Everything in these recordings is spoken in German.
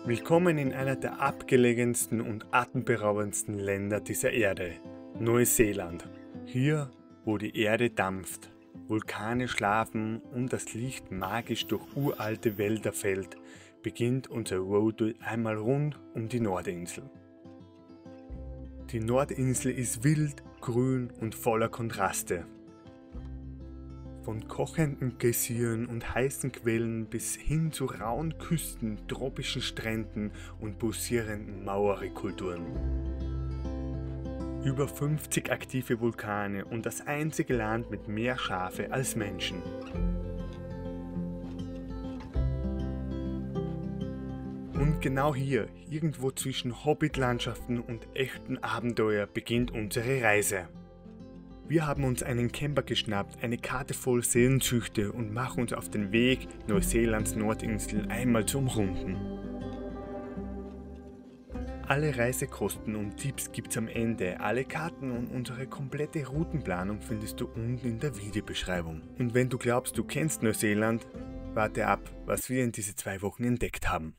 Willkommen in einer der abgelegensten und atemberaubendsten Länder dieser Erde, Neuseeland. Hier, wo die Erde dampft, Vulkane schlafen und das Licht magisch durch uralte Wälder fällt, beginnt unser Roadtrip einmal rund um die Nordinsel. Die Nordinsel ist wild, grün und voller Kontraste. Von kochenden Geysiren und heißen Quellen bis hin zu rauen Küsten, tropischen Stränden und pulsierenden Maori-Kulturen. Über 50 aktive Vulkane und das einzige Land mit mehr Schafe als Menschen. Und genau hier, irgendwo zwischen Hobbit-Landschaften und echten Abenteuer, beginnt unsere Reise. Wir haben uns einen Camper geschnappt, eine Karte voll Sehnsüchte und machen uns auf den Weg, Neuseelands Nordinsel einmal zu umrunden. Alle Reisekosten und Tipps gibt's am Ende, alle Karten und unsere komplette Routenplanung findest du unten in der Videobeschreibung. Und wenn du glaubst, du kennst Neuseeland, warte ab, was wir in diese 2 Wochen entdeckt haben.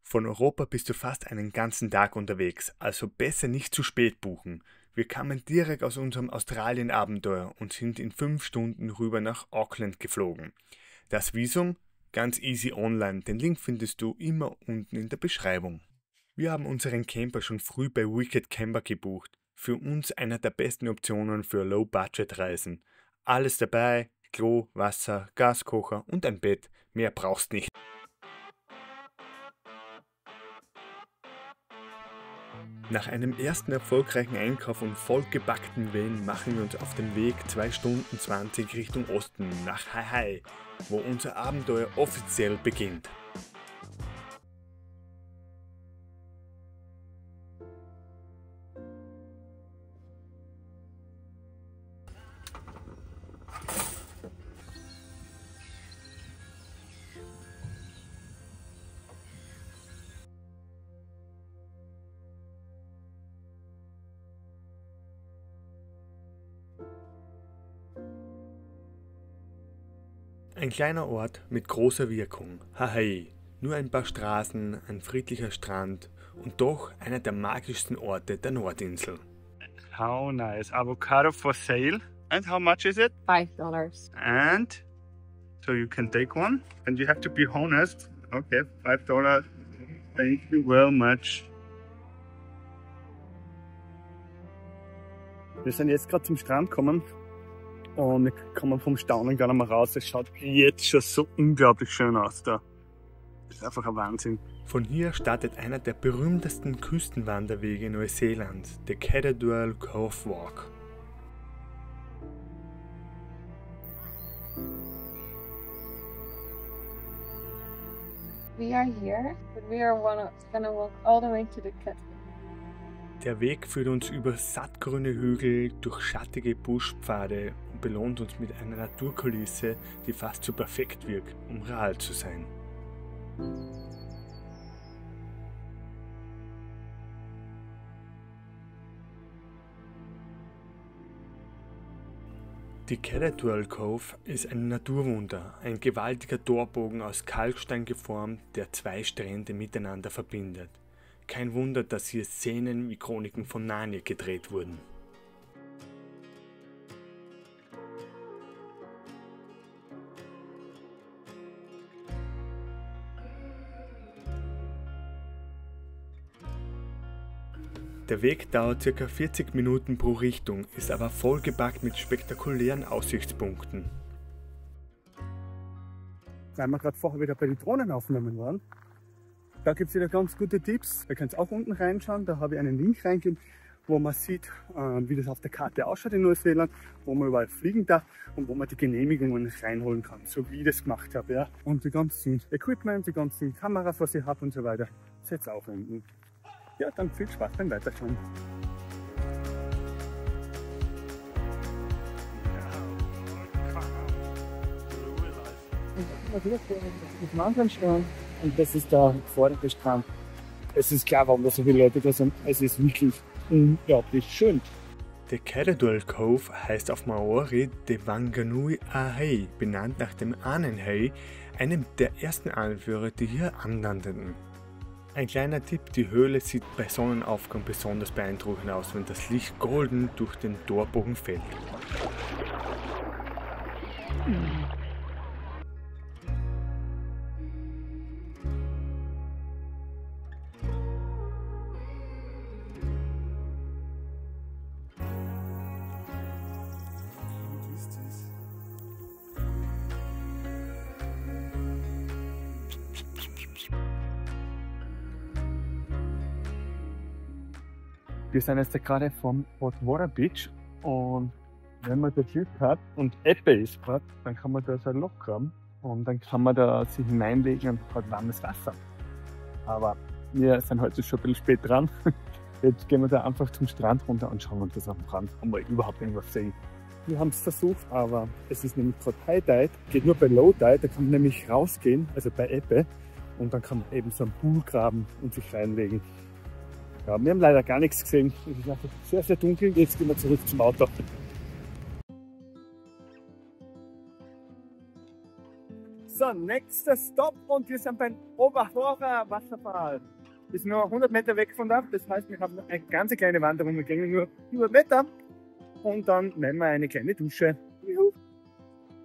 Von Europa bist du fast einen ganzen Tag unterwegs, also besser nicht zu spät buchen. Wir kamen direkt aus unserem Australien-Abenteuer und sind in 5 Stunden rüber nach Auckland geflogen. Das Visum? Ganz easy online, den Link findest du immer unten in der Beschreibung. Wir haben unseren Camper schon früh bei Wicked Camper gebucht. Für uns einer der besten Optionen für Low-Budget-Reisen. Alles dabei, Klo, Wasser, Gaskocher und ein Bett, mehr brauchst nicht. Nach einem ersten erfolgreichen Einkauf und vollgepackten Wellen machen wir uns auf den Weg 2 Stunden 20 Richtung Osten nach Hawaii, wo unser Abenteuer offiziell beginnt. Ein kleiner Ort mit großer Wirkung, Hawaii. Nur ein paar Straßen, ein friedlicher Strand und doch einer der magischsten Orte der Nordinsel. How nice. Avocado for sale. And how much is it? $5. And so you can take one. And you have to be honest. Okay, $5. Thank you very much. Wir sind jetzt gerade zum Strand gekommen. Und wir kommen vom Staunen gar nicht mehr raus. Es schaut jetzt schon so unglaublich schön aus da. Das ist einfach ein Wahnsinn. Von hier startet einer der berühmtesten Küstenwanderwege Neuseelands, der Kadadual Cove Walk. We are here, but we are gonna walk all the way to the cut. Der Weg führt uns über sattgrüne Hügel, durch schattige Buschpfade und belohnt uns mit einer Naturkulisse, die fast zu perfekt wirkt, um real zu sein. Die Kadadual Cove ist ein Naturwunder, ein gewaltiger Torbogen aus Kalkstein geformt, der 2 Strände miteinander verbindet. Kein Wunder, dass hier Szenen wie Chroniken von Narnia gedreht wurden. Der Weg dauert ca. 40 Minuten pro Richtung, ist aber vollgepackt mit spektakulären Aussichtspunkten. Weil wir gerade vorher wieder bei den Drohnenaufnahmen waren. Da gibt es wieder ganz gute Tipps. Ihr könnt auch unten reinschauen, da habe ich einen Link reingegeben, wo man sieht, wie das auf der Karte ausschaut in Neuseeland, wo man überall fliegen darf und wo man die Genehmigungen reinholen kann, so wie ich das gemacht habe. Ja. Und die ganzen Equipment, die ganzen Kameras, was ich habe und so weiter, seht ihr auch unten. Ja, dann viel Spaß beim Weiterschauen. Und das ist der vordere Strand. Es ist klar, warum da so viele Leute da sind. Es ist wirklich unglaublich schön. Der Kadadual Cove heißt auf Maori Te Whanganui Ahai, benannt nach dem Ahnenhai, einem der ersten Anführer, die hier anlandeten. Ein kleiner Tipp, die Höhle sieht bei Sonnenaufgang besonders beeindruckend aus, wenn das Licht golden durch den Torbogen fällt. Wir sind jetzt gerade vom Hot Water Beach und wenn man da Glück hat und Ebbe ist gerade, dann kann man da so ein Loch graben und dann kann man da sich hineinlegen und hat warmes Wasser. Aber wir sind heute schon ein bisschen spät dran. Jetzt gehen wir da einfach zum Strand runter und schauen uns das am Strand, ob wir überhaupt irgendwas sehen. Wir haben es versucht, aber es ist nämlich gerade High Tide, geht nur bei Low Tide, da kann man nämlich rausgehen, also bei Ebbe, und dann kann man eben so einen Pool graben und sich reinlegen. Ja, wir haben leider gar nichts gesehen. Es ist einfach sehr, sehr dunkel. Jetzt gehen wir zurück zum Auto. So, nächster Stopp und wir sind beim Oberhora Wasserfall. Ist nur 100 Meter weg von da. Das heißt, wir haben noch eine ganz kleine Wanderung. Wir gehen nur 100 Meter und dann nehmen wir eine kleine Dusche. Juhu.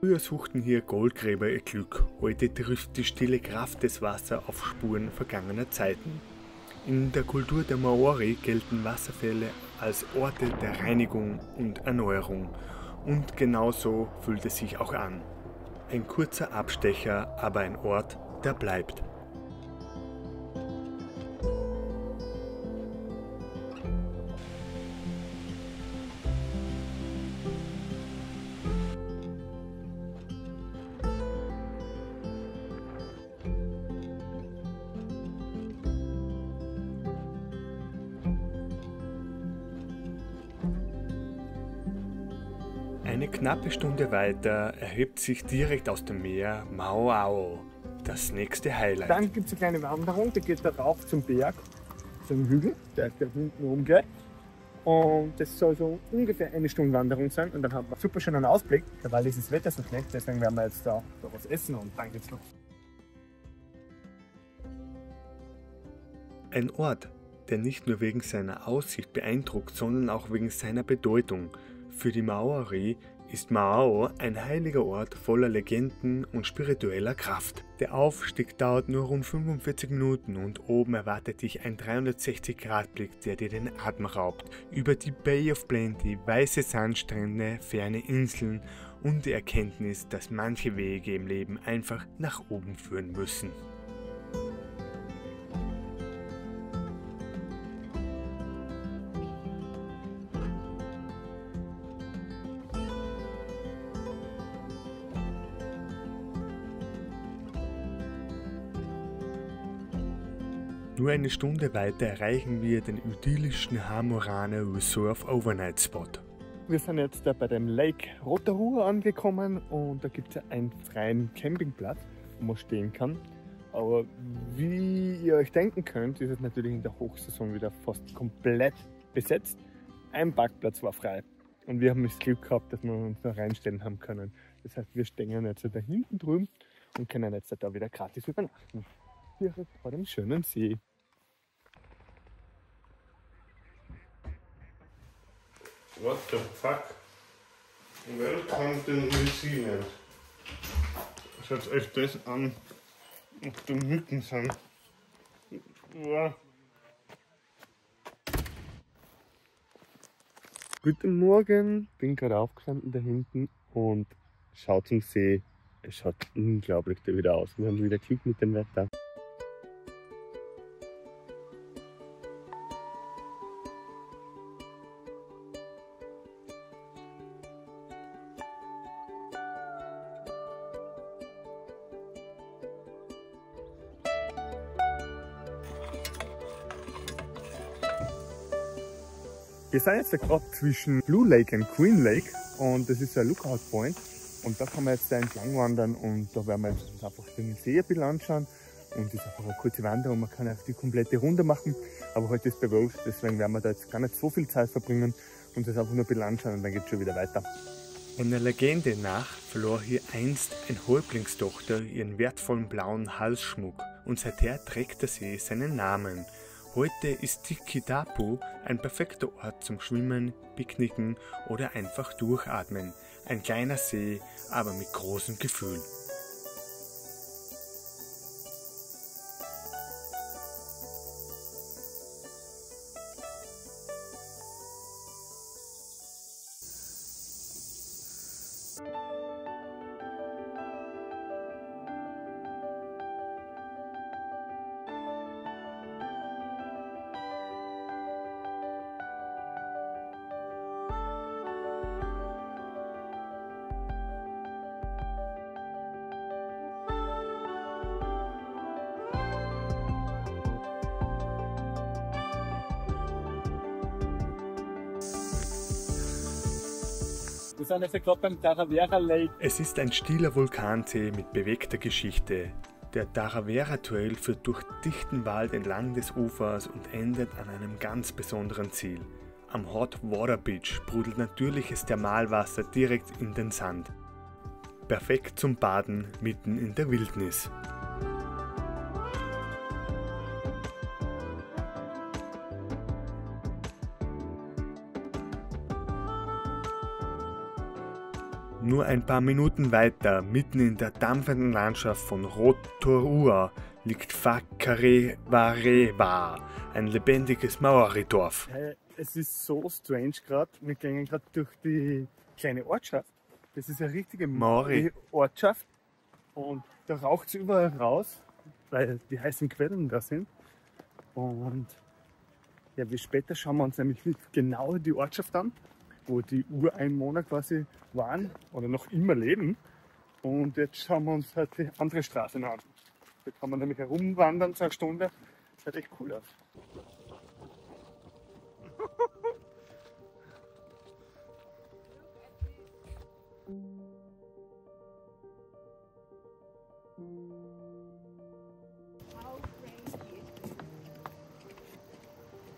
Früher suchten hier Goldgräber ihr Glück. Heute trifft die stille Kraft des Wassers auf Spuren vergangener Zeiten. In der Kultur der Maori gelten Wasserfälle als Orte der Reinigung und Erneuerung. Und genauso fühlt es sich auch an. Ein kurzer Abstecher, aber ein Ort, der bleibt. Eine knappe Stunde weiter erhebt sich direkt aus dem Meer Mauao, das nächste Highlight. Dann gibt es eine kleine Wanderung, die geht da rauf zum Berg, zum Hügel, der ist da hinten oben gleich. Und das soll so ungefähr eine Stunde Wanderung sein und dann haben wir super schönen Ausblick, weil ist das Wetter so schlecht, deswegen werden wir jetzt da was essen und dann geht's los. Ein Ort, der nicht nur wegen seiner Aussicht beeindruckt, sondern auch wegen seiner Bedeutung. Für die Maori ist Mauao ein heiliger Ort voller Legenden und spiritueller Kraft. Der Aufstieg dauert nur rund 45 Minuten und oben erwartet dich ein 360-Grad-Blick, der dir den Atem raubt. Über die Bay of Plenty, weiße Sandstrände, ferne Inseln und die Erkenntnis, dass manche Wege im Leben einfach nach oben führen müssen. Nur eine Stunde weiter erreichen wir den idyllischen Hamorana Reserve Overnight Spot. Wir sind jetzt da bei dem Lake Rotorua angekommen und da gibt es ja einen freien Campingplatz, wo man stehen kann. Aber wie ihr euch denken könnt, ist es natürlich in der Hochsaison wieder fast komplett besetzt. Ein Parkplatz war frei und wir haben das Glück gehabt, dass wir uns da reinstellen haben können. Das heißt, wir stehen jetzt da hinten drüben und können jetzt da wieder gratis übernachten. Direkt vor dem schönen See. What the fuck? Welcome to New Zealand. Schaut euch das an, ob da Mücken sind. Ja. Guten Morgen, bin gerade aufgestanden da hinten und schaut zum See. Es schaut unglaublich da wieder aus. Wir haben wieder Glück mit dem Wetter. Wir sind jetzt gerade zwischen Blue Lake und Queen Lake und das ist ein Lookout Point und da kann man jetzt da entlang wandern und da werden wir jetzt einfach den See ein bisschen anschauen und das ist einfach eine kurze Wanderung, man kann auch die komplette Runde machen, aber heute ist bewölkt, deswegen werden wir da jetzt gar nicht so viel Zeit verbringen und das einfach nur ein bisschen anschauen und dann geht es schon wieder weiter. Einer Legende nach verlor hier einst eine Häuptlingstochter ihren wertvollen blauen Halsschmuck und seither trägt der See seinen Namen. Heute ist Tikitapu ein perfekter Ort zum Schwimmen, Picknicken oder einfach durchatmen. Ein kleiner See, aber mit großem Gefühl. Wir sind jetzt gerade beim Taravera Lake. Es ist ein stiller Vulkansee mit bewegter Geschichte. Der Taravera Trail führt durch dichten Wald entlang des Ufers und endet an einem ganz besonderen Ziel. Am Hot Water Beach sprudelt natürliches Thermalwasser direkt in den Sand. Perfekt zum Baden mitten in der Wildnis. Nur ein paar Minuten weiter, mitten in der dampfenden Landschaft von Rotorua, liegt Whakarewarewa, ein lebendiges Maori-Dorf. Hey, es ist so strange gerade. Wir gehen gerade durch die kleine Ortschaft. Das ist eine richtige Maori-Ortschaft. Und da raucht es überall raus, weil die heißen Quellen da sind. Und ja, wie später schauen wir uns nämlich genau die Ortschaft an, wo die Ureinwohner quasi waren oder noch immer leben. Und jetzt schauen wir uns halt die andere Straße an. Da kann man nämlich herumwandern, so eine Stunde. Das sieht echt cool aus.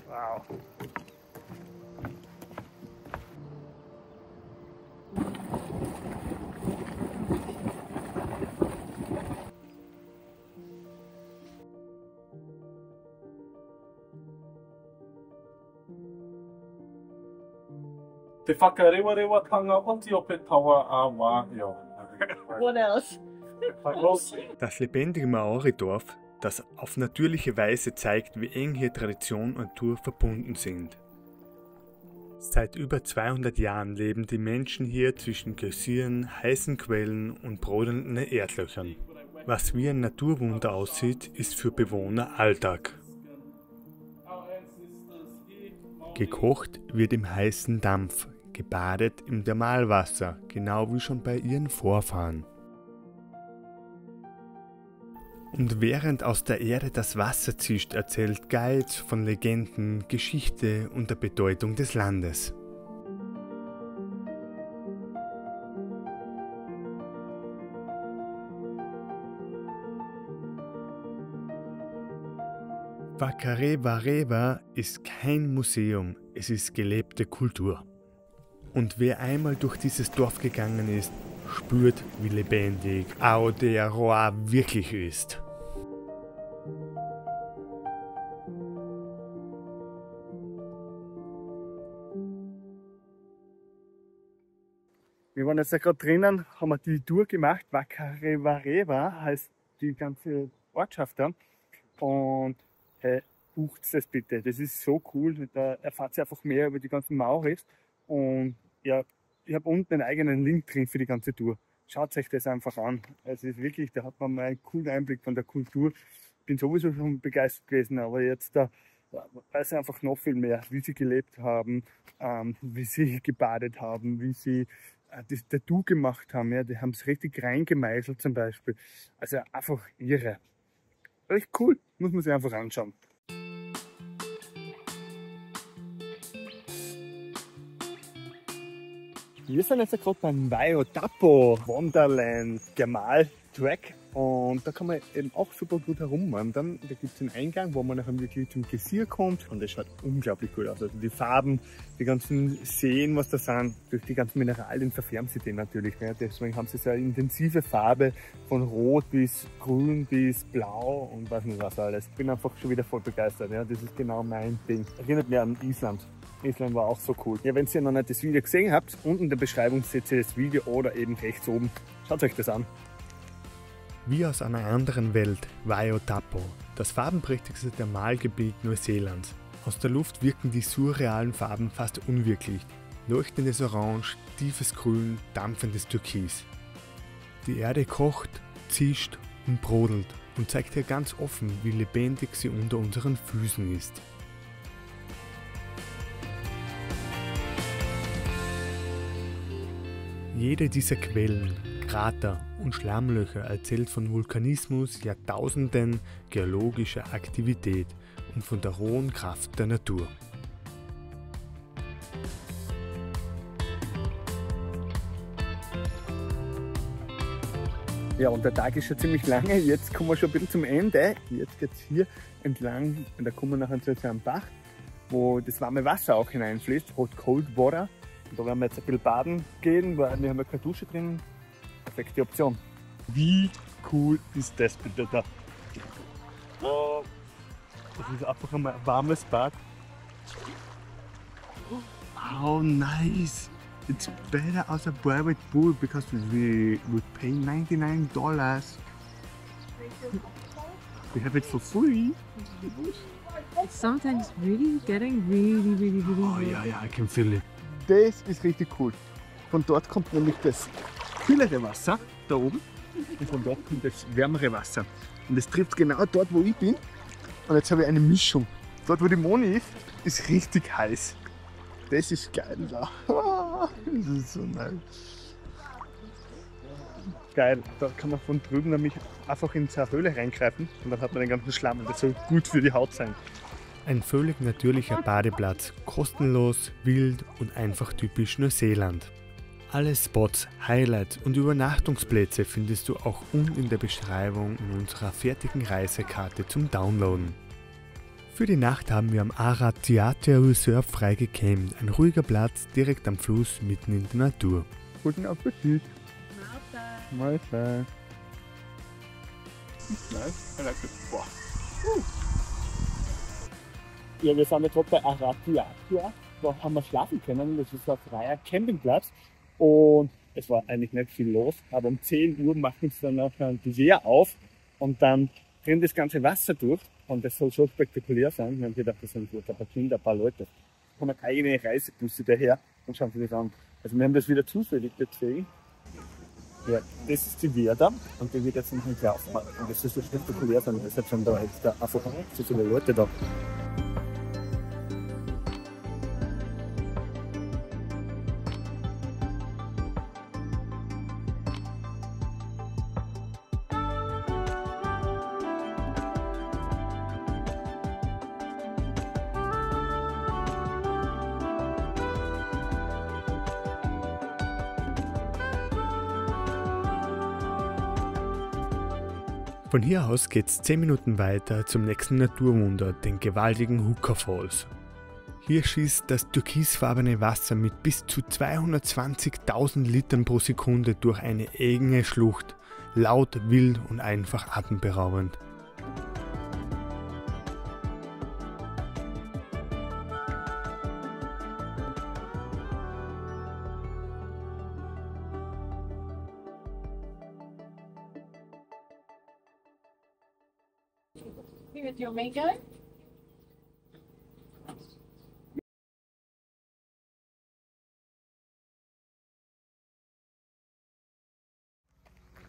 Wow. Te whakarewarewa tanga o te ope tawa a wā eo. What else? Das lebendige Maori-Dorf, das auf natürliche Weise zeigt, wie eng hier Tradition und Natur verbunden sind. Seit über 200 Jahren leben die Menschen hier zwischen Glacieren, heißen Quellen und brodelnden Erdlöchern. Was wie ein Naturwunder aussieht, ist für Bewohner Alltag. Gekocht wird im heißen Dampf, gebadet im Thermalwasser, genau wie schon bei ihren Vorfahren. Und während aus der Erde das Wasser zischt, erzählt Guides von Legenden, Geschichte und der Bedeutung des Landes. Whakarewarewa ist kein Museum, es ist gelebte Kultur. Und wer einmal durch dieses Dorf gegangen ist, spürt, wie lebendig Aotearoa wirklich ist. Wir waren jetzt ja gerade drinnen, haben wir die Tour gemacht. Whakarewarewa heißt die ganze Ortschaft da. Und hey, bucht das bitte, das ist so cool. Da erfahrt ihr einfach mehr über die ganzen Maoris. Und ja, ich habe unten einen eigenen Link drin für die ganze Tour. Schaut euch das einfach an. Es ist wirklich, da hat man mal einen coolen Einblick von der Kultur. Ich bin sowieso schon begeistert gewesen, aber jetzt da weiß ich einfach noch viel mehr, wie sie gelebt haben, wie sie gebadet haben, wie sie das Tattoo gemacht haben. Ja, die haben es richtig reingemeißelt zum Beispiel. Also einfach irre. Echt cool, muss man sich einfach anschauen. Wir sind jetzt gerade beim Waiotapo Wonderland Thermal Track und da kann man eben auch super gut herumwandern. Da gibt es einen Eingang, wo man nachher wirklich zum Geysir kommt und das schaut unglaublich cool aus. Also die Farben, die ganzen Seen, was da sind, durch die ganzen Mineralien verfärben sie den natürlich. Ne? Deswegen haben sie so eine intensive Farbe von Rot bis Grün bis Blau und weiß nicht was alles. Ich bin einfach schon wieder voll begeistert. Ja? Das ist genau mein Ding. Erinnert mich an Island. Island war auch so cool. Ja, wenn ihr noch nicht das Video gesehen habt, unten in der Beschreibung seht ihr das Video oder eben rechts oben. Schaut euch das an. Wie aus einer anderen Welt, Waiotapa, das farbenprächtigste Thermalgebiet Neuseelands. Aus der Luft wirken die surrealen Farben fast unwirklich. Leuchtendes Orange, tiefes Grün, dampfendes Türkis. Die Erde kocht, zischt und brodelt und zeigt hier ganz offen, wie lebendig sie unter unseren Füßen ist. Jede dieser Quellen, Krater und Schlammlöcher erzählt von Vulkanismus, Jahrtausenden geologischer Aktivität und von der rohen Kraft der Natur. Ja, und der Tag ist schon ziemlich lange. Jetzt kommen wir schon ein bisschen zum Ende. Jetzt geht es hier entlang und da kommen wir nachher zu einem Bach, wo das warme Wasser auch hineinfließt, Hot Cold Water. Und da werden wir jetzt ein bisschen baden gehen, weil wir haben ja keine Dusche drin. Perfekte Option. Wie cool ist das bitte da? Oh, das ist einfach einmal ein warmes Bad. How nice! It's better as a private pool because we would pay $99. We have it for free. It's sometimes really getting really Oh ja, ja, I can feel it. Das ist richtig cool. Von dort kommt nämlich das kühlere Wasser, da oben, und von dort kommt das wärmere Wasser. Und es trifft genau dort, wo ich bin. Und jetzt habe ich eine Mischung. Dort, wo die Moni ist richtig heiß. Das ist geil da. Das ist so nice. Geil, da kann man von drüben nämlich einfach in so eine Höhle reingreifen und dann hat man den ganzen Schlamm und das soll gut für die Haut sein. Ein völlig natürlicher Badeplatz, kostenlos, wild und einfach typisch Neuseeland. Alle Spots, Highlights und Übernachtungsplätze findest du auch unten in der Beschreibung in unserer fertigen Reisekarte zum Downloaden. Für die Nacht haben wir am Aratiatia Reserve frei gecampt, ein ruhiger Platz direkt am Fluss mitten in der Natur. Guten Appetit! Mahlzeit! Nice, I like it. Boah. Ja, wir sind jetzt gerade bei Aratiatia. Da haben wir schlafen können. Das ist ein freier Campingplatz. Und es war eigentlich nicht viel los. Aber um 10 Uhr machen sie dann nachher ein Gewehr auf. Und dann rennt das ganze Wasser durch. Und das soll so spektakulär sein. Wir haben gedacht, das sind ein paar Kinder, ein paar Leute. Da kommen keine Reisebusse daher und schauen sich das an. Also wir haben das wieder zufällig gesehen. Ja, das ist die Werder und die wird jetzt noch nicht aufmachen. Und das ist so spektakulär sein. Deshalb sind da jetzt einfach so viele Leute da. Von hier aus geht's 10 Minuten weiter zum nächsten Naturwunder, den gewaltigen Hooker Falls. Hier schießt das türkisfarbene Wasser mit bis zu 220.000 Litern pro Sekunde durch eine enge Schlucht, laut, wild und einfach atemberaubend. Here with your makeup.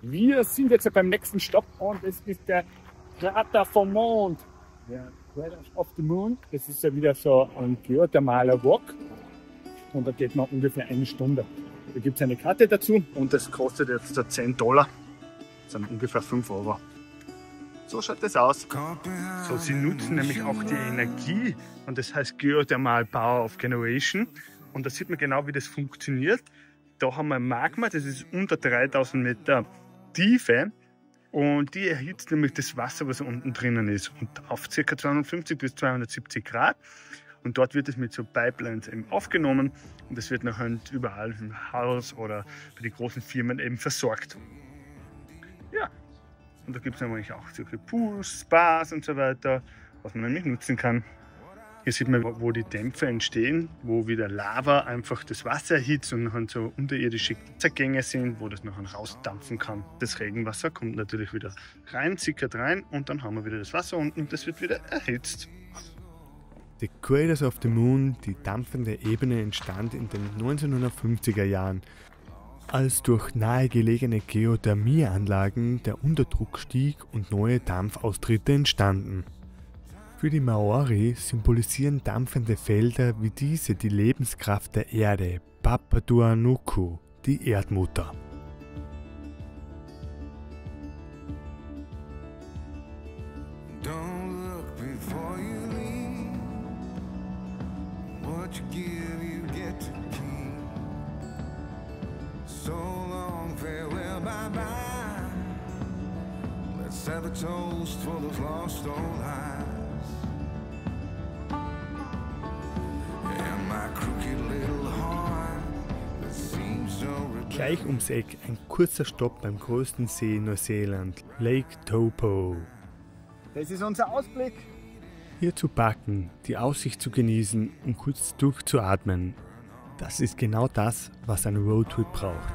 Wir sind jetzt beim nächsten Stopp und es ist der Krater vom Mond. Der Crater of the Moon. Das ist ja wieder so ein geothermaler Walk und da geht man ungefähr 1 Stunde. Da gibt es eine Karte dazu und das kostet jetzt $10. Das sind ungefähr 5 Euro. So schaut das aus. So, sie nutzen nämlich auch die Energie und das heißt Geothermal Power of Generation. Und da sieht man genau, wie das funktioniert. Da haben wir Magma, das ist unter 3000 Meter Tiefe Und die erhitzt nämlich das Wasser, was unten drinnen ist, und auf ca. 250 bis 270 Grad. Und dort wird es mit so Pipelines eben aufgenommen und das wird nachher überall im Haus oder bei den großen Firmen eben versorgt. Ja, und da gibt es nämlich auch solche Pools, Spas und so weiter, was man nämlich nutzen kann. Hier sieht man, wo die Dämpfe entstehen, wo wieder Lava einfach das Wasser erhitzt und nachher so unterirdische Zergänge sind, wo das nachher rausdampfen kann. Das Regenwasser kommt natürlich wieder rein, sickert rein und dann haben wir wieder das Wasser unten und das wird wieder erhitzt. The Craters of the Moon, die dampfende Ebene, entstand in den 1950er Jahren, als durch nahegelegene Geothermieanlagen der Unterdruck stieg und neue Dampfaustritte entstanden. Für die Maori symbolisieren dampfende Felder wie diese die Lebenskraft der Erde, Papaduanuku, die Erdmutter. Have a toast for those lost old eyes and my crooked little heart that seems so rebellious. Gleich ums Eck ein kurzer Stopp beim größten See Neuseeland, Lake Taupo. Das ist unser Ausblick. Hier zu parken, die Aussicht zu genießen und kurz durchzuatmen. Das ist genau das, was ein Roadtrip braucht.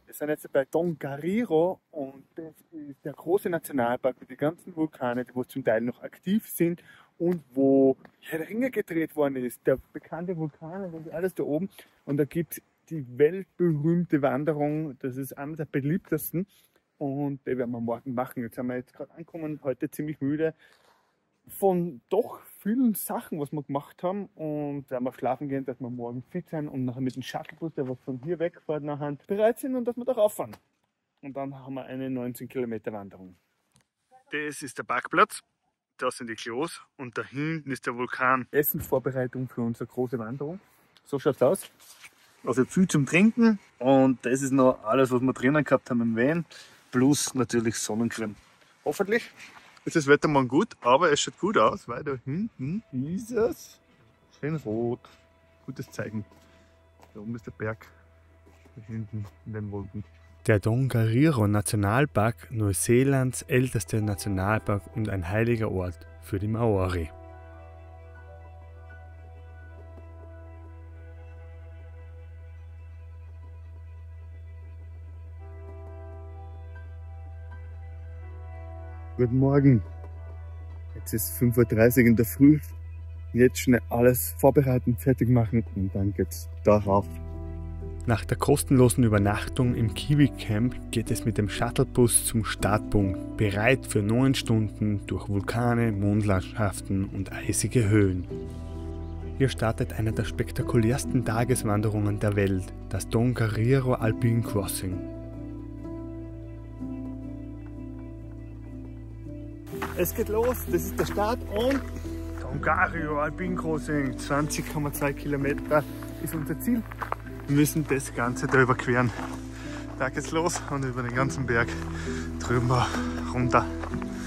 Wir sind jetzt bei Tongariro und das ist der große Nationalpark mit den ganzen Vulkanen, die zum Teil noch aktiv sind und wo Herr der Ringe gedreht worden ist. Der bekannte Vulkan und alles da oben. Und da gibt es die weltberühmte Wanderung, das ist einer der beliebtesten und die werden wir morgen machen. Jetzt sind wir jetzt gerade angekommen, heute ziemlich müde von doch vielen Sachen, was wir gemacht haben, und werden wir schlafen gehen, dass wir morgen fit sind und nachher mit dem Shuttlebus, der was von hier wegfährt, nachher bereit sind und dass wir da rauffahren. Und dann haben wir eine 19 Kilometer Wanderung. Das ist der Parkplatz, das sind die Klos und da hinten ist der Vulkan. Essensvorbereitung für unsere große Wanderung. So schaut's aus. Also viel zum Trinken und das ist noch alles, was wir drinnen gehabt haben im Van, plus natürlich Sonnencreme. Hoffentlich Ist das Wetter morgen gut, aber es schaut gut aus, weil da hinten ist es schön rot. Gutes Zeichen. Da oben ist der Berg, da hinten in den Wolken. Der Tongariro Nationalpark, Neuseelands ältester Nationalpark und ein heiliger Ort für die Maori. Guten Morgen. Jetzt ist 5:30 Uhr in der Früh. Jetzt schnell alles vorbereiten, fertig machen und dann geht's darauf. Nach der kostenlosen Übernachtung im Kiwi Camp geht es mit dem Shuttlebus zum Startpunkt, bereit für 9 Stunden durch Vulkane, Mondlandschaften und eisige Höhen. Hier startet eine der spektakulärsten Tageswanderungen der Welt, das Tongariro Alpine Crossing. Es geht los, das ist der Start und Tongariro Alpine Crossing, 20,2 Kilometer ist unser Ziel. Wir müssen das Ganze da überqueren. Da geht's los und über den ganzen Berg drüber runter.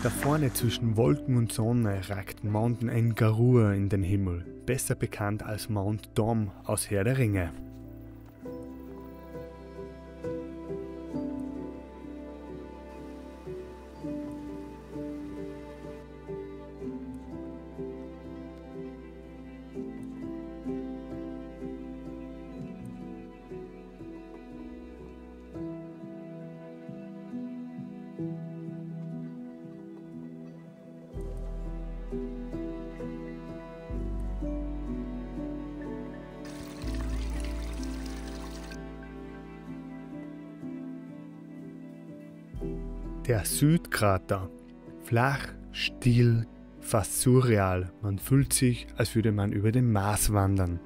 Da vorne zwischen Wolken und Sonne ragt Mount Ngauruhoe in den Himmel, besser bekannt als Mount Dom aus Herr der Ringe. Der Südkrater. Flach, still, fast surreal. Man fühlt sich, als würde man über den Mars wandern.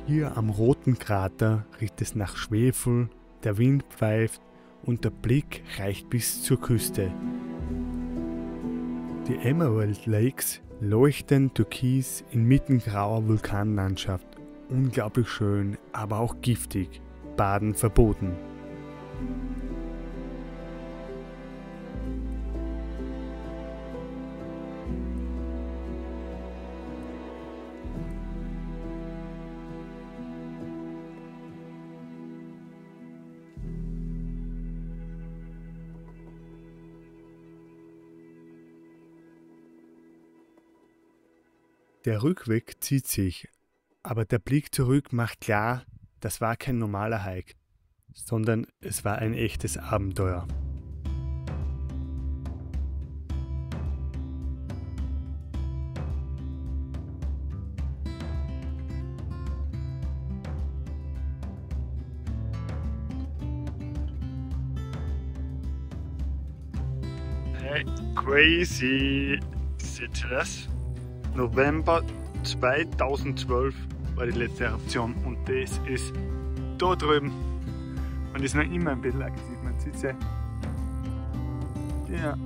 Hier am roten Krater riecht es nach Schwefel, der Wind pfeift und der Blick reicht bis zur Küste. Die Emerald Lakes leuchten türkis inmitten grauer Vulkanlandschaft. Unglaublich schön, aber auch giftig. Baden verboten. Der Rückweg zieht sich, aber der Blick zurück macht klar, das war kein normaler Hike, sondern es war ein echtes Abenteuer. Hey, crazy! Seht ihr das? November 2012 war die letzte Eruption und das ist da drüben. Und ist noch immer ein bisschen aktiv, man sieht es ja. Ja.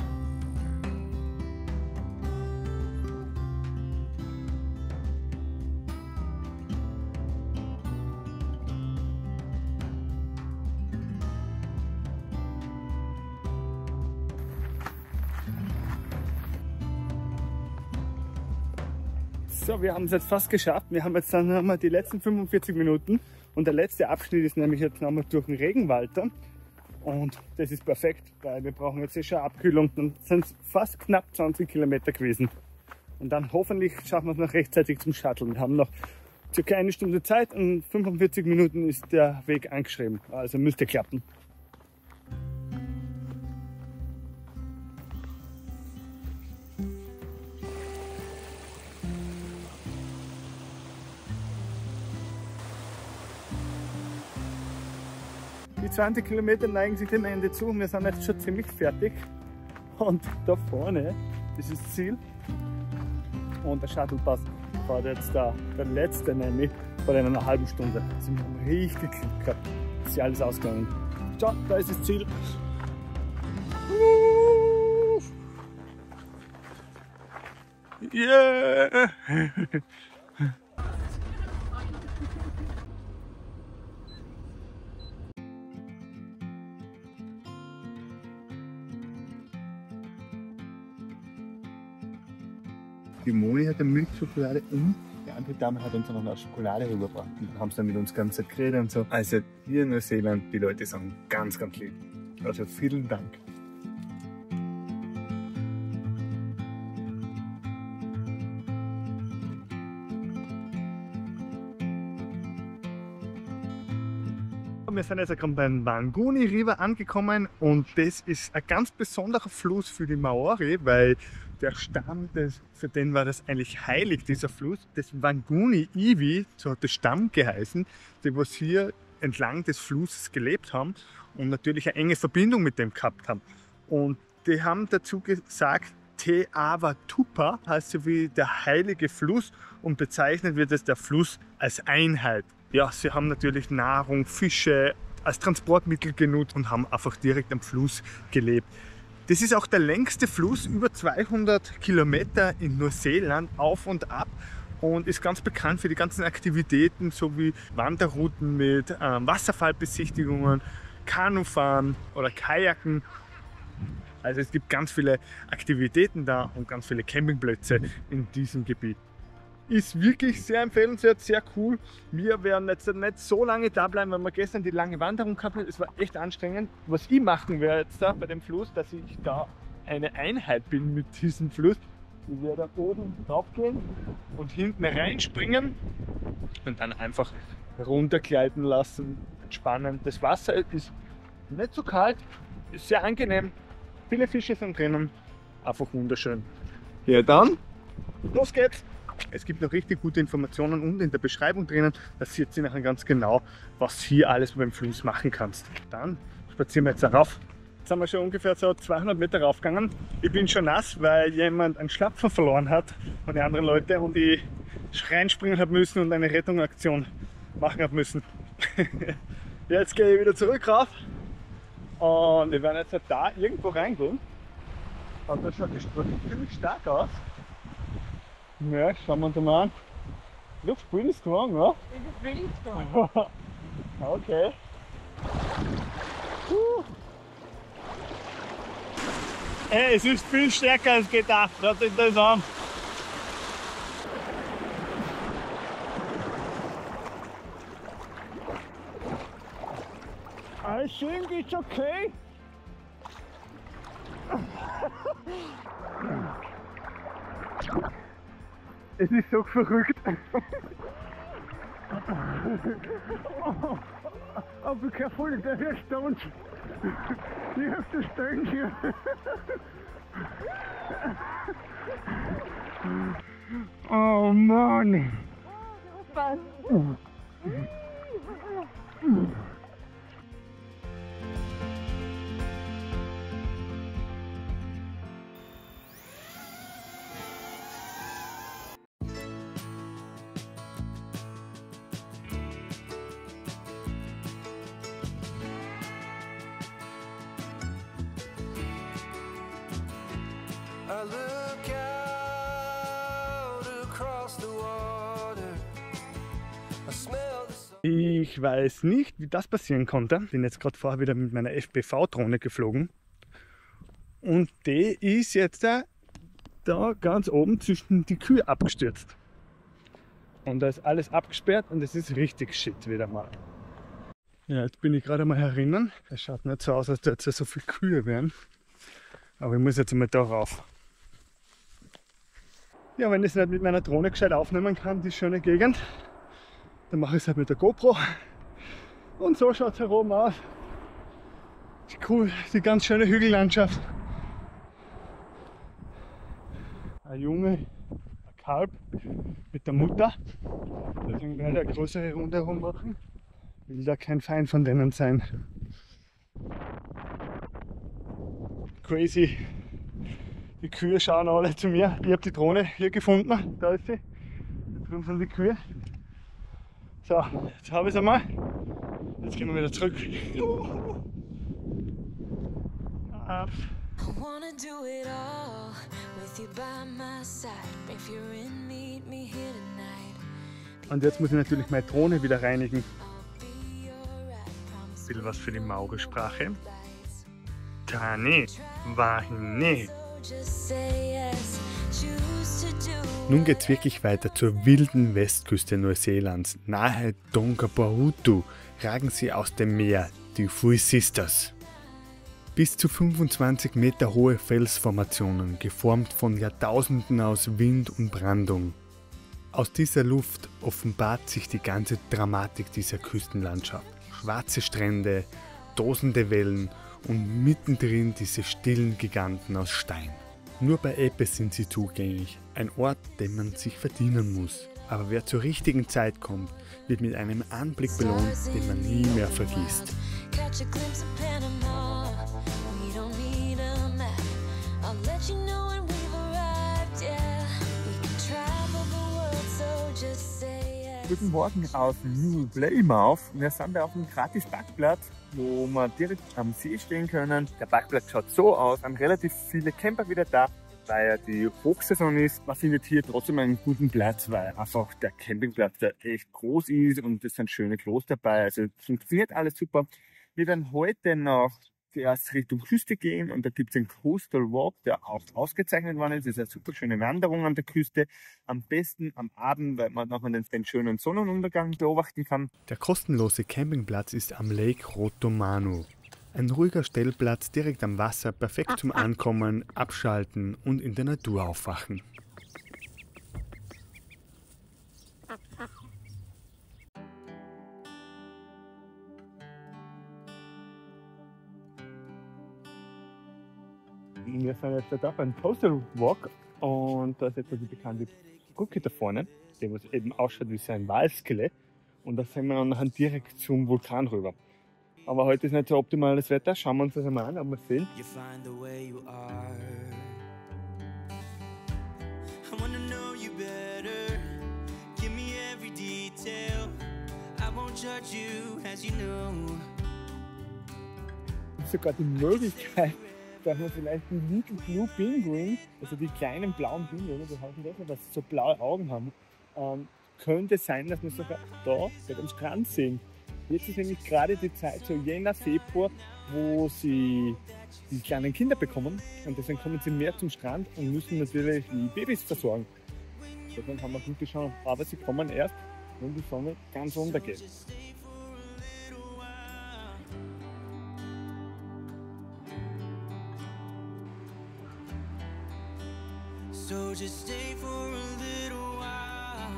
So, wir haben es jetzt fast geschafft. Wir haben jetzt dann nochmal die letzten 45 Minuten und der letzte Abschnitt ist nämlich jetzt nochmal durch den Regenwald. Und das ist perfekt, weil wir brauchen jetzt schon Abkühlung. Dann sind es fast knapp 20 Kilometer gewesen. Und dann hoffentlich schaffen wir es noch rechtzeitig zum Shuttle. Wir haben noch circa eine Stunde Zeit und 45 Minuten ist der Weg eingeschrieben. Also müsste klappen. Die 20 Kilometer neigen sich dem Ende zu. Wir sind jetzt schon ziemlich fertig. Und da vorne ist das Ziel. Und der Shuttlepass fährt jetzt der letzte nämlich vor einer halben Stunde. Also wir haben richtig Glück gehabt. Ist ja alles ausgegangen. Schau, da ist das Ziel. Yeah! Die Moni hat eine Milchschokolade und die andere Dame hat uns noch eine Schokolade rübergebracht. Und haben es dann mit uns ganz geredet und so. Also hier in Neuseeland, die Leute sagen ganz, ganz lieb. Also vielen Dank. Wir sind jetzt gerade beim Wanguni River angekommen und das ist ein ganz besonderer Fluss für die Maori, weil der Stamm, für den war das eigentlich heilig, dieser Fluss. Das Wanguni Iwi, so hat der Stamm geheißen, die was hier entlang des Flusses gelebt haben und natürlich eine enge Verbindung mit dem gehabt haben. Und die haben dazu gesagt, Te Awa Tupa heißt so wie der heilige Fluss und bezeichnet wird es der Fluss als Einheit. Ja, sie haben natürlich Nahrung, Fische als Transportmittel genutzt und haben einfach direkt am Fluss gelebt. Das ist auch der längste Fluss, über 200 Kilometer in Neuseeland, auf und ab und ist ganz bekannt für die ganzen Aktivitäten, sowie Wanderrouten mit Wasserfallbesichtigungen, Kanufahren oder Kajaken. Also es gibt ganz viele Aktivitäten da und ganz viele Campingplätze in diesem Gebiet. Ist wirklich sehr empfehlenswert, sehr cool. Wir werden jetzt nicht so lange da bleiben, weil wir gestern die lange Wanderung gehabt haben. Es war echt anstrengend. Was ich machen werde jetzt da bei dem Fluss, dass ich da eine Einheit bin mit diesem Fluss. Ich werde da oben drauf gehen und hinten reinspringen und dann einfach runtergleiten lassen, entspannen. Das Wasser ist nicht so kalt, ist sehr angenehm Viele Fische sind drinnen, einfach wunderschön. Ja dann, los geht's! Es gibt noch richtig gute Informationen und in der Beschreibung drinnen, da seht ihr nachher ganz genau, was hier alles beim Fluss machen kannst. Dann spazieren wir jetzt darauf. Jetzt sind wir schon ungefähr so 200 Meter raufgegangen. Ich bin schon nass, weil jemand einen Schlapfer verloren hat von den anderen Leuten und ich reinspringen habe müssen und eine Rettungsaktion machen habe müssen. Jetzt gehe ich wieder zurück rauf und wir werden jetzt da irgendwo reingehen. Und das schaut ziemlich stark aus. Ja, schauen wir uns mal an. Looks pretty strong, ja? It is really strong. Okay. Hey, es ist viel stärker als gedacht. Schaut euch das an. I think it's okay. Es ist so verrückt. Oh, be careful, there are stones. You have to stand here. Oh man. Fun. I look out across the water. I smell the sun. Ich weiß nicht, wie das passieren konnte. Bin jetzt gerade vorher wieder mit meiner FPV-Drohne geflogen. Und die ist jetzt da ganz oben zwischen die Kühe abgestürzt. Und da ist alles abgesperrt und es ist richtig shit wieder mal. Ja, jetzt bin ich gerade mal herinnen. Es schaut nicht so aus, als dort so viele Kühe wären. Aber ich muss jetzt mal da rauf. Ja, wenn ich es nicht mit meiner Drohne gescheit aufnehmen kann, die schöne Gegend, dann mache ich es halt mit der GoPro. Und so schaut es hier oben aus. Cool, die ganz schöne Hügellandschaft. Ein Junge, ein Kalb mit der Mutter. Deswegen werde ich eine größere Runde herum machen. Will da kein Feind von denen sein. Crazy. Die Kühe schauen alle zu mir. Ich habe die Drohne hier gefunden. Da ist sie. Da drüben sind die Kühe. So, jetzt habe ich es einmal. Jetzt gehen wir wieder zurück. Ab. I wanna do it all with you by my side. If you're in, meet me here tonight. Und jetzt muss ich natürlich meine Drohne wieder reinigen. I'll be alright. Ein Promise bisschen was für die Maori-Sprache. Tane, Wahine. so just say yes. Choose to do. Nun geht's wirklich weiter zur wilden Westküste Neuseelands. Nahe Tongapahutu ragen sie aus dem Meer, die Three Sisters. Bis zu 25 Meter hohe Felsformationen, geformt von Jahrtausenden aus Wind und Brandung. Aus dieser Luft offenbart sich die ganze Dramatik dieser Küstenlandschaft. Schwarze Strände, tosende Wellen und mittendrin diese stillen Giganten aus Stein. Nur bei Ebbe sind sie zugänglich, ein Ort, den man sich verdienen muss. Aber wer zur richtigen Zeit kommt, wird mit einem Anblick belohnt, den man nie mehr vergisst. Catch a glimpse of Panama. We don't need a map. I'll let you know when we've arrived. Yeah, we can travel the world, so just say yes. Guten Morgen aus New Plymouth. Wir sind auf einem gratis Parkplatz, wo wir direkt am See stehen können. Der Parkplatz schaut so aus, sind relativ viele Camper wieder da, weil ja die Hochsaison ist. Man findet hier trotzdem einen guten Platz, weil einfach der Campingplatz da echt groß ist und es sind schöne Klos dabei. Also funktioniert alles super. Wir werden heute noch zuerst Richtung Küste gehen und da gibt es einen Coastal Walk, der auch ausgezeichnet worden ist. Das ist eine super schöne Wanderung an der Küste. Am besten am Abend, weil man nochmal den schönen Sonnenuntergang beobachten kann. Der kostenlose Campingplatz ist am Lake Rotomanu. Ein ruhiger Stellplatz direkt am Wasser, perfekt zum Ankommen, Abschalten und in der Natur aufwachen. Wir sind jetzt da beim Coastal Walk und da ist jetzt die bekannte Brücke da vorne, die was eben ausschaut wie so ein Walskelett. Und da sind wir dann nachher direkt zum Vulkan rüber. Aber heute ist nicht so optimales Wetter. Schauen wir uns das einmal an, ob wir es sehen. You find the way you are. I wanna know you better. Give me every detail. I won't judge you, as you know. Sogar die Möglichkeit, dass man vielleicht einen Little Blue Penguin, also die kleinen blauen Pinguine, die heißen das, dass sie so blaue Augen haben, könnte sein, dass wir sogar da bei dem Strand sehen. Jetzt ist nämlich gerade die Zeit, so Jänner, Februar, wo sie die kleinen Kinder bekommen und deswegen kommen sie mehr zum Strand und müssen natürlich die Babys versorgen. Deswegen haben wir gut geschaut, aber sie kommen erst, wenn die Sonne ganz untergeht. So just stay for a little while.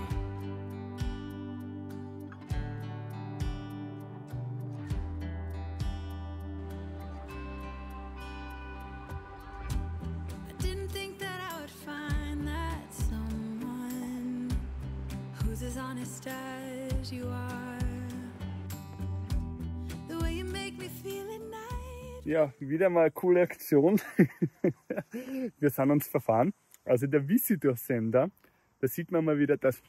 I didn't think that I would find that someone who's as honest as you are. The way you make me feel at night. Ja, wieder mal eine coole Aktion. Wir sind uns verfahren. Also der Visitor-Sender, da sieht man mal wieder, dass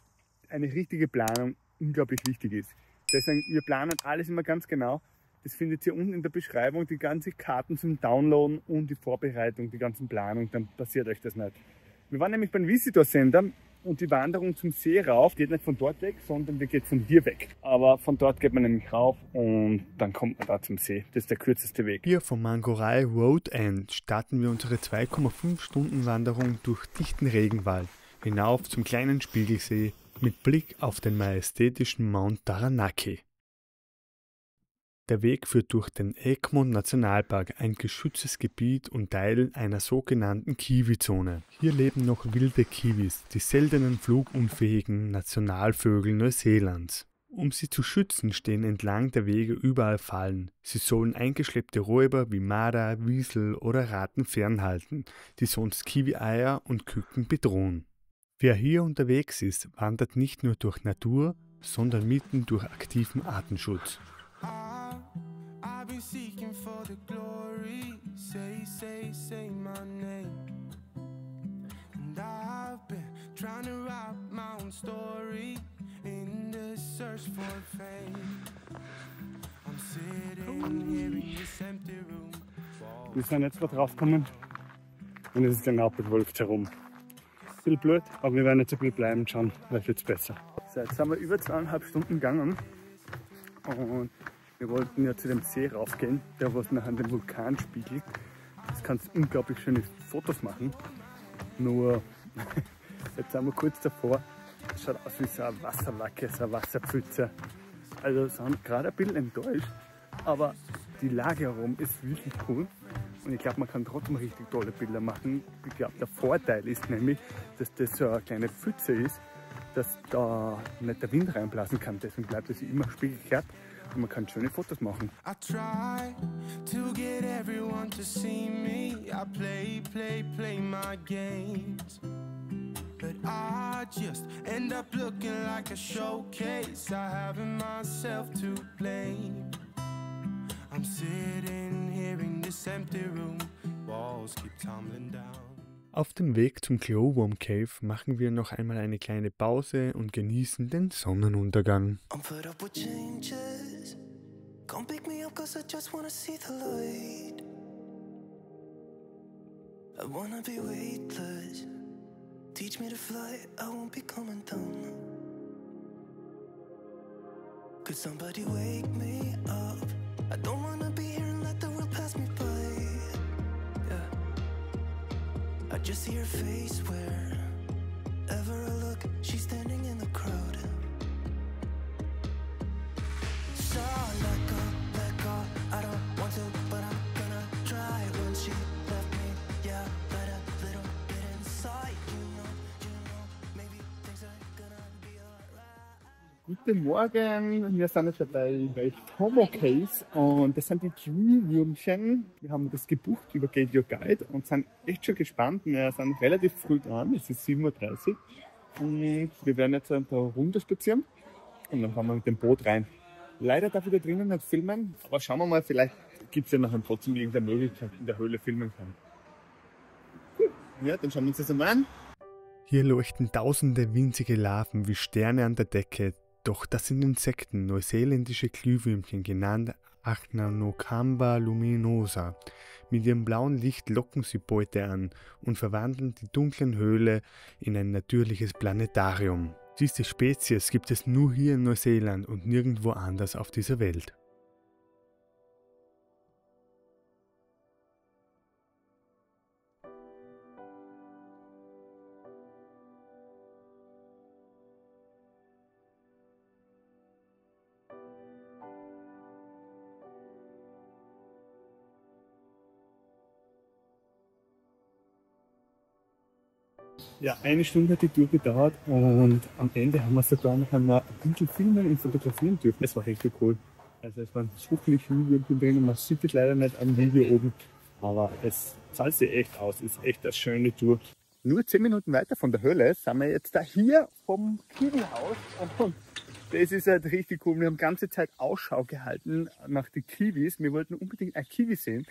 eine richtige Planung unglaublich wichtig ist. Deswegen, wir planen alles immer ganz genau. Das findet ihr unten in der Beschreibung, die ganzen Karten zum Downloaden und die Vorbereitung, die ganzen Planungen, dann passiert euch das nicht. Wir waren nämlich beim Visitor-Sender und die Wanderung zum See rauf geht nicht von dort weg, sondern die geht von hier weg. Aber von dort geht man nämlich rauf und dann kommt man da zum See. Das ist der kürzeste Weg. Hier vom Mangorai Road End starten wir unsere 2,5 Stunden Wanderung durch dichten Regenwald hinauf zum kleinen Spiegelsee mit Blick auf den majestätischen Mount Taranaki. Der Weg führt durch den Egmont Nationalpark, ein geschütztes Gebiet und Teil einer sogenannten Kiwi-Zone. Hier leben noch wilde Kiwis, die seltenen flugunfähigen Nationalvögel Neuseelands. Um sie zu schützen, stehen entlang der Wege überall Fallen. Sie sollen eingeschleppte Räuber wie Marder, Wiesel oder Ratten fernhalten, die sonst Kiwi-Eier und Küken bedrohen. Wer hier unterwegs ist, wandert nicht nur durch Natur, sondern mitten durch aktiven Artenschutz. I've been seeking for the glory. Say my name. And I've been trying to write my own story in the search for fame. I'm sitting here in this empty room. Wir sind jetzt gerade rausgekommen und es ist genau bewölkt herum. Ein bisschen blöd, aber wir werden jetzt ein bisschen bleiben schauen, vielleicht wird es besser. So, jetzt sind wir über 2,5 Stunden gegangen und wir wollten ja zu dem See raufgehen, der was nachher an den Vulkan spiegelt. Das kannst unglaublich schöne Fotos machen. Nur jetzt sind wir kurz davor. Es schaut aus wie so eine Wasserlacke, so eine Wasserpfütze. Also sind gerade ein bisschen enttäuscht, aber die Lage herum ist wirklich cool. Und ich glaube, man kann trotzdem richtig tolle Bilder machen. Ich glaube, der Vorteil ist nämlich, dass das so eine kleine Pfütze ist, dass da nicht der Wind reinblasen kann. Deswegen bleibt es immer spiegelglatt. Und man kann schöne Fotos machen. I try to get everyone to see me. I play my games. But I just end up looking like a showcase. I haven't myself to blame. I'm sitting here in this empty room. Walls keep tumbling down. Auf dem Weg zum Glowworm Cave machen wir noch einmal eine kleine Pause und genießen den Sonnenuntergang. I'm fed up with changes. Come pick me up cause I just wanna see the light. I wanna be weightless. Teach me to fly, I won't be coming down. Could somebody wake me up? I don't wanna be here and let the world pass me by. I just see her face wherever I look, she's standing in the crowd. So let go, I don't want to, but I'm gonna try. When she left me, yeah, let a little bit inside. You know, maybe things are gonna be alright. Gut Guten Morgen, wir sind jetzt bei Tomo Case und das sind die Glühwürmchen. Wir haben das gebucht über Get Your Guide und sind echt schon gespannt. Wir sind relativ früh dran, es ist 7:30 Uhr und wir werden jetzt ein paar Runden spazieren und dann fahren wir mit dem Boot rein. Leider darf ich da drinnen nicht filmen, aber schauen wir mal, vielleicht gibt es ja nachher trotzdem irgendeine Möglichkeit, in der Höhle filmen kann. Cool. Ja, dann schauen wir uns das einmal an. Hier leuchten tausende winzige Larven wie Sterne an der Decke, doch das sind Insekten, neuseeländische Glühwürmchen, genannt Achnanocamba luminosa. Mit ihrem blauen Licht locken sie Beute an und verwandeln die dunklen Höhle in ein natürliches Planetarium. Diese Spezies gibt es nur hier in Neuseeland und nirgendwo anders auf dieser Welt. Ja, 1 Stunde hat die Tour gedauert und am Ende haben wir sogar noch einmal ein bisschen filmen und fotografieren dürfen. Das war richtig cool. Also es waren so viele Glühwürmchen drin und man sieht es leider nicht am Video oben, aber es zahlt sich echt aus. Es ist echt eine schöne Tour. Nur 10 Minuten weiter von der Höhle sind wir jetzt da hier vom Kiwi-Haus und das ist halt richtig cool. Wir haben die ganze Zeit Ausschau gehalten nach den Kiwis. Wir wollten unbedingt ein Kiwi sehen.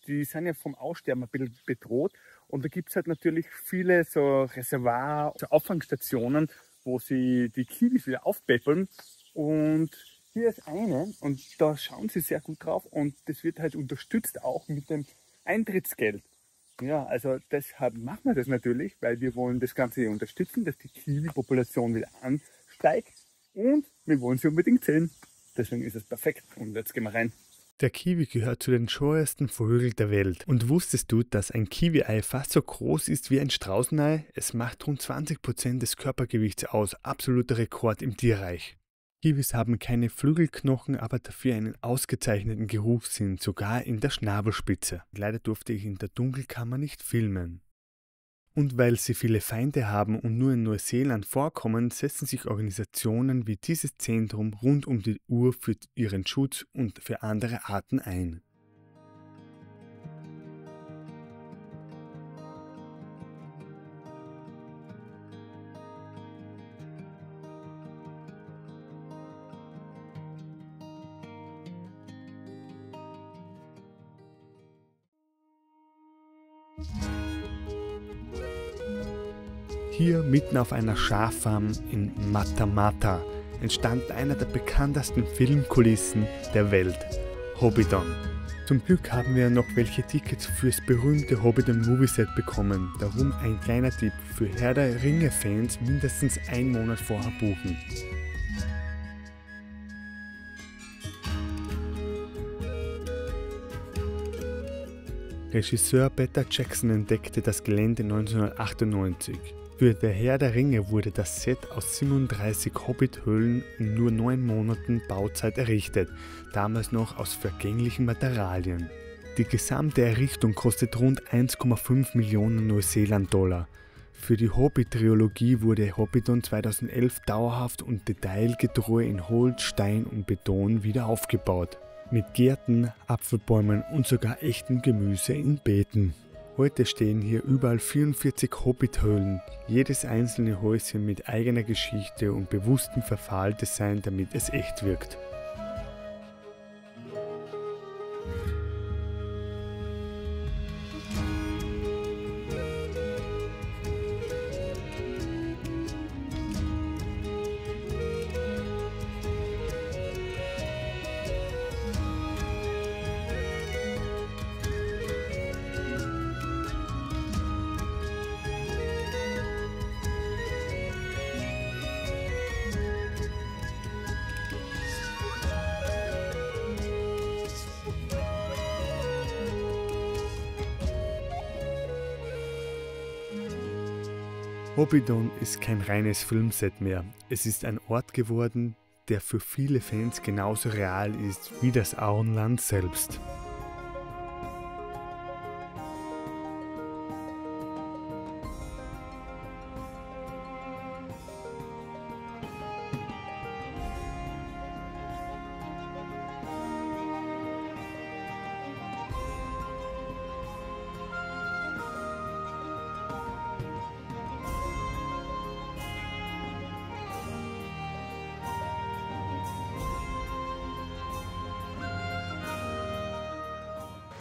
Die sind ja vom Aussterben ein bisschen bedroht. Und da gibt es halt natürlich viele so Reservoir, so Auffangstationen, wo sie die Kiwis wieder aufpäppeln. Und hier ist eine und da schauen sie sehr gut drauf und das wird halt unterstützt auch mit dem Eintrittsgeld. Ja, also deshalb machen wir das natürlich, weil wir wollen das Ganze hier unterstützen, dass die Kiwi-Population wieder ansteigt und wir wollen sie unbedingt sehen. Deswegen ist es perfekt und jetzt gehen wir rein. Der Kiwi gehört zu den scheuersten Vögeln der Welt. Und wusstest du, dass ein Kiwi-Ei fast so groß ist wie ein Straußenei? Es macht rund 20% des Körpergewichts aus. Absoluter Rekord im Tierreich. Kiwis haben keine Flügelknochen, aber dafür einen ausgezeichneten Geruchssinn, sogar in der Schnabelspitze. Leider durfte ich in der Dunkelkammer nicht filmen. Und weil sie viele Feinde haben und nur in Neuseeland vorkommen, setzen sich Organisationen wie dieses Zentrum rund um die Uhr für ihren Schutz und für andere Arten ein. Hier mitten auf einer Schaffarm in Matamata entstand einer der bekanntesten Filmkulissen der Welt, Hobbiton. Zum Glück haben wir noch welche Tickets fürs berühmte Hobbiton Movieset bekommen, darum ein kleiner Tipp für Herr der Ringe-Fans mindestens 1 Monat vorher buchen. Regisseur Peter Jackson entdeckte das Gelände 1998. Für Der Herr der Ringe wurde das Set aus 37 Hobbit-Höhlen in nur 9 Monaten Bauzeit errichtet, damals noch aus vergänglichen Materialien. Die gesamte Errichtung kostet rund 1,5 Millionen Neuseeland-Dollar. Für die Hobbit-Trilogie wurde Hobbiton 2011 dauerhaft und detailgetreu in Holz, Stein und Beton wieder aufgebaut. Mit Gärten, Apfelbäumen und sogar echtem Gemüse in Beeten. Heute stehen hier überall 44 Hobbit-Höhlen, jedes einzelne Häuschen mit eigener Geschichte und bewusstem Verfalldesign, damit es echt wirkt. Hobbiton ist kein reines Filmset mehr. Es ist ein Ort geworden, der für viele Fans genauso real ist wie das Auenland selbst.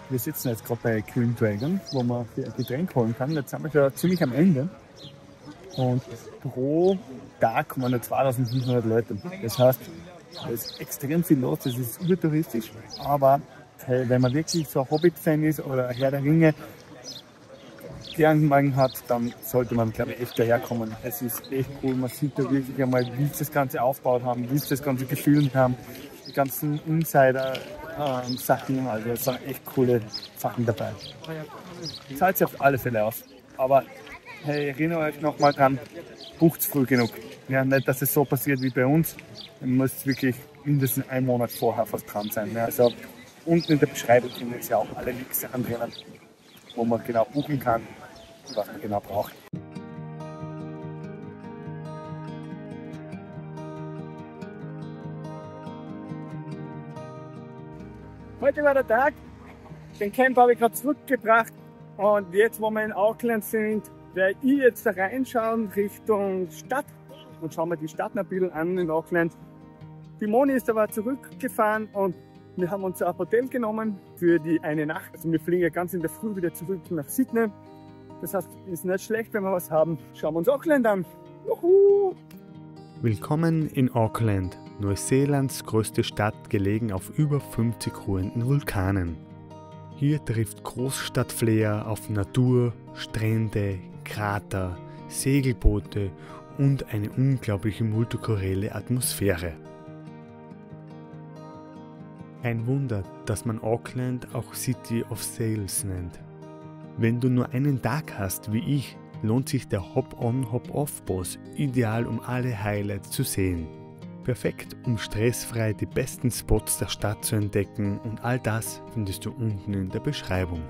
Wir sitzen jetzt gerade bei Green Dragon, wo man ein Getränk holen kann. Jetzt sind wir schon ziemlich am Ende. Und pro Tag kommen nur 2500 Leute. Das heißt, da ist extrem viel los, das ist übertouristisch. Aber hey, wenn man wirklich so ein Hobbit-Fan ist oder Herr der Ringe gern hat, dann sollte man, glaube ich, echt daherkommen. Es ist echt cool, man sieht da wirklich einmal, wie sie das Ganze aufgebaut haben, wie sie das Ganze gefilmt haben, die ganzen Insider-Sachen, also es sind echt coole Sachen dabei. Zahlt sich auf alle Fälle aus. Aber hey, erinnert euch nochmal dran, bucht's früh genug. Ja, nicht, dass es so passiert wie bei uns. Man muss wirklich mindestens einen Monat vorher fast dran sein. Ja, also unten in der Beschreibung findet ihr ja auch alle Links drinnen, wo man genau buchen kann und was man genau braucht. Heute war der Tag. Den Camp habe ich gerade zurückgebracht und jetzt, wo wir in Auckland sind, werde ich jetzt da reinschauen Richtung Stadt und schauen wir die Stadt ein bisschen an in Auckland. Die Moni ist aber zurückgefahren und wir haben uns ein Hotel genommen für die eine Nacht. Also wir fliegen ja ganz in der Früh wieder zurück nach Sydney. Das heißt, ist nicht schlecht, wenn wir was haben. Schauen wir uns Auckland an. Juhu! Willkommen in Auckland, Neuseelands größte Stadt, gelegen auf über 50 ruhenden Vulkanen. Hier trifft Großstadtflair auf Natur, Strände, Krater, Segelboote und eine unglaubliche multikulturelle Atmosphäre. Ein Wunder, dass man Auckland auch City of Sails nennt. Wenn du nur einen Tag hast wie ich, lohnt sich der Hop-on, Hop-off-Bus ideal, um alle Highlights zu sehen. Perfekt, um stressfrei die besten Spots der Stadt zu entdecken, und all das findest du unten in der Beschreibung.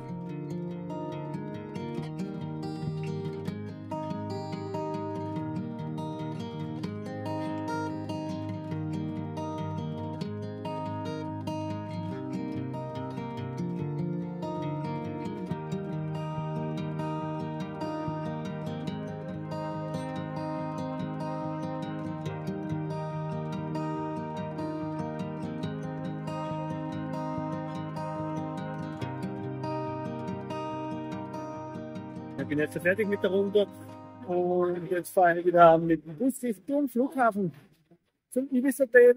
Ich bin jetzt fertig mit der Runde und jetzt fahre ich wieder mit dem Bus Richtung Flughafen zum Ibis Hotel.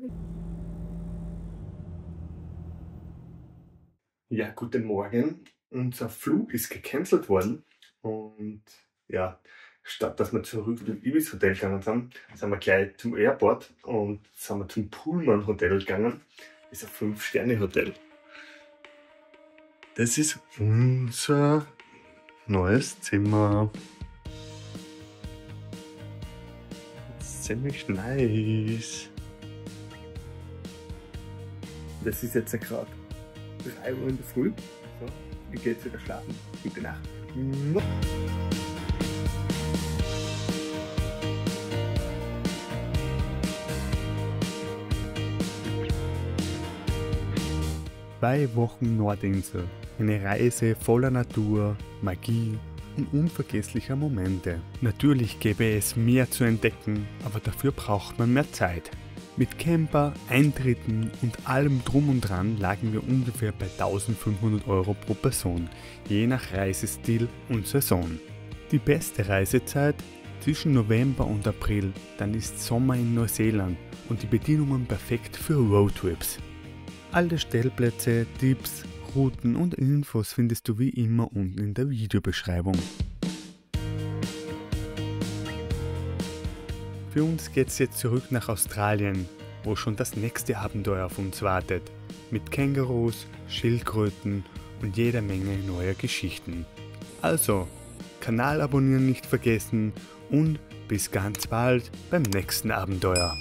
Ja, guten Morgen. Unser Flug ist gecancelt worden und ja, statt dass wir zurück zum Ibis Hotel gegangen sind wir gleich zum Airport und sind wir zum Pullman Hotel gegangen. Das ist ein 5-Sterne-Hotel. Das ist unser neues Zimmer. Ziemlich nice. Das ist jetzt gerade 3 Uhr in der Früh. So, ich gehe jetzt wieder schlafen. Gute Nacht. Zwei Wochen Nordinsel. Eine Reise voller Natur, Magie und unvergesslicher Momente. Natürlich gäbe es mehr zu entdecken, aber dafür braucht man mehr Zeit. Mit Camper, Eintritten und allem drum und dran lagen wir ungefähr bei 1500 € pro Person, je nach Reisestil und Saison. Die beste Reisezeit zwischen November und April, dann ist Sommer in Neuseeland und die Bedingungen perfekt für Roadtrips. Alle Stellplätze, Tipps, Routen und Infos findest du wie immer unten in der Videobeschreibung. Für uns geht's jetzt zurück nach Australien, wo schon das nächste Abenteuer auf uns wartet. Mit Kängurus, Schildkröten und jeder Menge neuer Geschichten. Also, Kanal abonnieren nicht vergessen und bis ganz bald beim nächsten Abenteuer.